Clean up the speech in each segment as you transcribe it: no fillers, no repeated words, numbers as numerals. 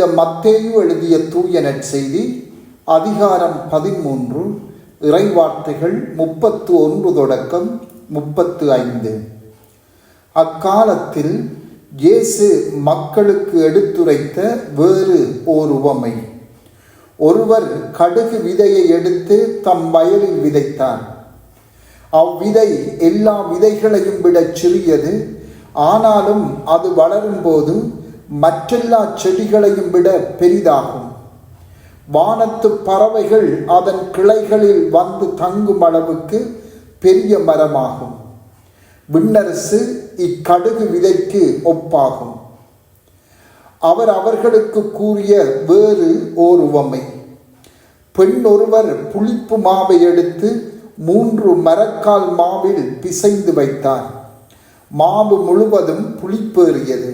புனித மத்தேயு எழுதிய தூய நற்செய்தி அதிகாரம் 13 இறைவார்த்தைகள் 31 தொடக்கம் 35. அக்காலத்தில் இயேசு மக்களுக்கு எடுத்துரைத்த வேறு ஓர் உவமை. ஒருவர் கடுகு விதையை எடுத்து தம் வயலில் விதைத்தார். அவ்விதை எல்லா விதைகளையும் விட சிறியது. ஆனாலும் அது வளரும்போது மற்றெல்லா செடிகளையும் விட பெரிதாகும். வானத்து பறவைகள் அதன் கிளைகளில் வந்து தங்கும் அளவுக்கு பெரிய மரமாகும். விண்ணரசு இக்கடுகு விதைக்கு ஒப்பாகும். அவர் அவர்களுக்கு கூறிய வேறு ஓர் உவமை. பெண் ஒருவர் புளிப்பு மாவை எடுத்து 3 மரக்கால் மாவில் பிசைந்து வைத்தார். மாவு முழுவதும் புளிப்பேறியது.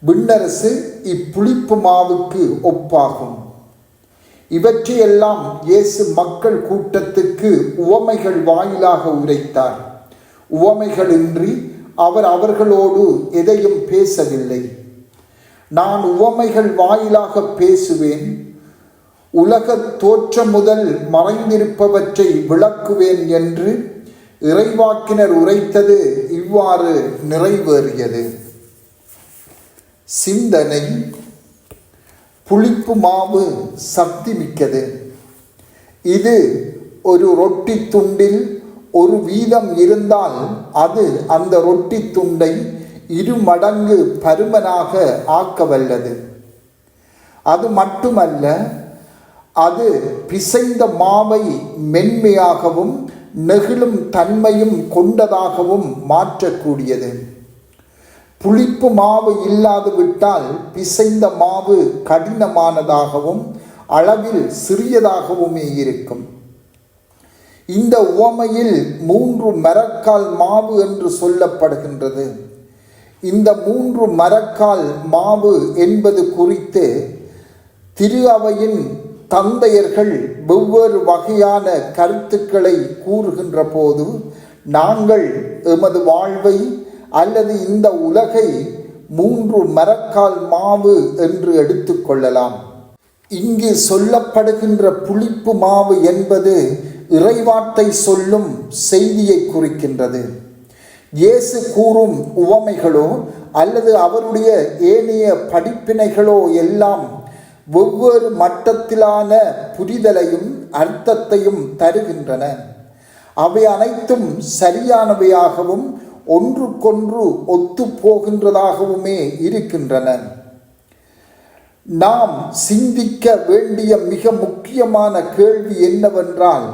விண்ணரசு இப்புளிப்பு மாவுக்கு ஒப்பாகும். இவற்றையெல்லாம் இயேசு மக்கள் கூட்டத்துக்கு உவமைகள் வாயிலாக உரைத்தார். உவமைகளின்றி அவர் அவர்களோடு எதையும் பேசவில்லை. நான் உவமைகள் வாயிலாக பேசுவேன், உலகத் தோற்றம் முதல் மறைந்திருப்பவற்றை விளக்குவேன் என்று இறைவாக்கினர் உரைத்தது இவ்வாறு நிறைவேறியது. சிந்தனை: புளிப்பு மாவு சக்தி மிக்கது. இது ஒரு ரொட்டி துண்டில் ஒரு வீதம் இருந்தால் அது அந்த ரொட்டி துண்டை 2 மடங்கு பருமனாக ஆக்க வல்லது. அது மட்டுமல்ல, அது பிசைந்த மாவை மென்மையாகவும் நெகிழும் தன்மையும் கொண்டதாகவும் மாற்றக்கூடியது. புளிப்பு மாவு இல்லாது விட்டால் பிசைந்த மாவு கடினமானதாகவும் அளவில் சிறியதாகவுமே இருக்கும். இந்த உவமையில் 3 மரக்கால் மாவு என்று சொல்லப்படுகின்றது. இந்த 3 மரக்கால் மாவு என்பது குறித்து திரு அவையின் தந்தையர்கள் வெவ்வேறு வகையான கருத்துக்களை கூறுகின்ற போது, நாங்கள் எமது வாழ்வை அல்லது இந்த உலகை 3 மரக்கால் மாவு என்று எடுத்துக்கொள்ளலாம். இங்கு சொல்லப்படுகின்ற புளிப்பு மாவு என்பது இறைவார்த்தை சொல்லும் செய்தியை குறிக்கின்றது. இயேசு கூறும் உவமைகளோ அல்லது அவருடைய ஏனைய படிப்பினைகளோ எல்லாம் வெவ்வேறு மட்டத்திலான புரிதலையும் அர்த்தத்தையும் தருகின்றன. அவை அனைத்தும் சரியானவையாகவும் ஒன்றுக்கொன்று ஒத்து போகின்றதாகவுமே இருக்கின்றன. நாம் சிந்திக்க வேண்டிய மிக முக்கியமான கேள்வி என்னவென்றால்,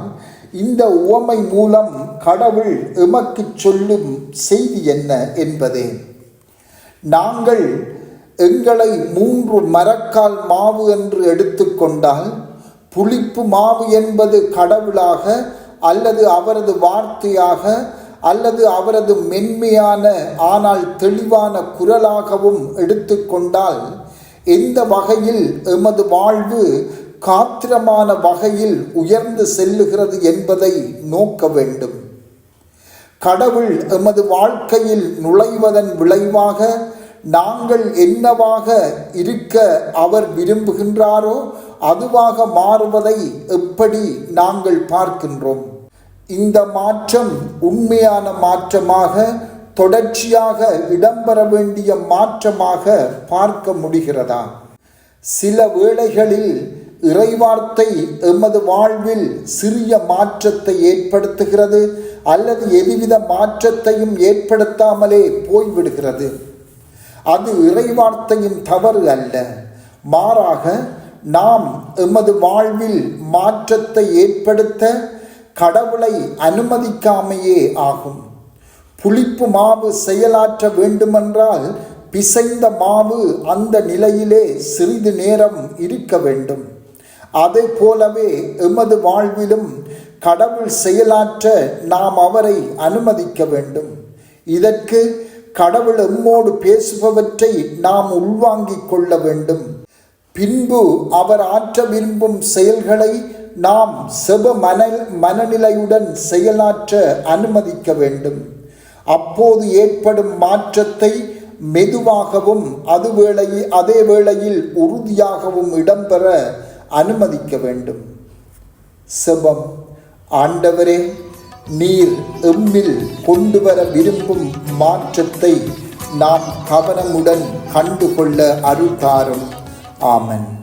இந்த உவமை மூலம் கடவுள் எமக்கு சொல்லும் செய்தி என்ன என்பதே. நாங்கள் எங்களை 3 மரக்கால் மாவு என்று எடுத்துக்கொண்டால், புளிப்பு மாவு என்பது கடவுளாக அல்லது அவரது வார்த்தையாக அல்லது அவரது மென்மையான ஆனால் தெளிவான குரலாகவும் எடுத்துக்கொண்டால், எந்த வகையில் எமது வாழ்வு காத்திரமான வகையில் உயர்ந்து செல்லுகிறது என்பதை நோக்க வேண்டும். கடவுள் எமது வாழ்க்கையில் நுழைவதன் விளைவாக நாங்கள் என்னவாக இருக்க அவர் விரும்புகின்றாரோ அதுவாக மாறுவதை எப்படி நாங்கள் பார்க்கின்றோம்? இந்த மாற்றம் உண்மையான மாற்றமாக, தொடர்ச்சியாக இடம்பெற வேண்டிய மாற்றமாக பார்க்க முடிகிறதா? சில வேளைகளில் இறைவார்த்தை எமது வாழ்வில் சிறிய மாற்றத்தை ஏற்படுத்துகிறது அல்லது எதுவித மாற்றத்தையும் ஏற்படுத்தாமலே போய்விடுகிறது. அது இறைவார்த்தையின் தவறு அல்ல, மாறாக நாம் எமது வாழ்வில் மாற்றத்தை ஏற்படுத்த கடவுளை அனுமதிக்காமையே ஆகும். புளிப்பு மாவு செயலாற்ற வேண்டுமென்றால் பிசைந்த மாவு அந்த நிலையிலே சிறிது நேரம் இருக்க வேண்டும். அதே போலவே எமது வாழ்விலும் கடவுள் செயலாற்ற நாம் அவரை அனுமதிக்க வேண்டும். இதற்கு கடவுள் எம்மோடு பேசுபவற்றை நாம் உள்வாங்கிக் கொள்ள வேண்டும். பின்பு அவர் ஆற்ற விரும்பும் செயல்களை நாம் செப மனநிலையுடன் செயலாற்ற அனுமதிக்க வேண்டும். அப்போது ஏற்படும் மாற்றத்தை மெதுவாகவும் அதே வேளையில் உறுதியாகவும் இடம்பெற அனுமதிக்க வேண்டும். செபம். ஆண்டவரே, நீர் எம்மில் கொண்டு வர விரும்பும் மாற்றத்தை நாம் கவனமுடன் கண்டுகொள்ள அருள் தாரும். ஆமென்.